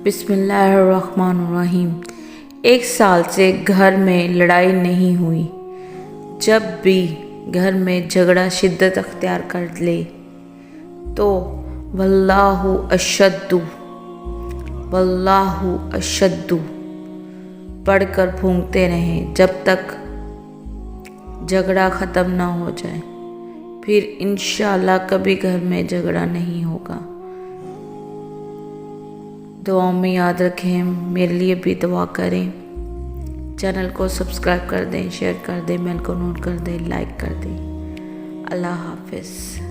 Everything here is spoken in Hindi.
बिस्मिल्लाहिर्रहमानिर्रहीम। 1 साल से घर में लड़ाई नहीं हुई। जब भी घर में झगड़ा शिद्दत अख्तियार कर ले तो वल्लाहु अशद्दु पढ़कर फूंकते रहें जब तक झगड़ा ख़त्म ना हो जाए। फिर इंशाअल्लाह कभी घर में झगड़ा नहीं होगा। दुआ में याद रखें, मेरे लिए भी दुआ करें। चैनल को सब्सक्राइब कर दें, शेयर कर दें, बेल को नोट कर दें, लाइक कर दें। अल्लाह हाफिज़।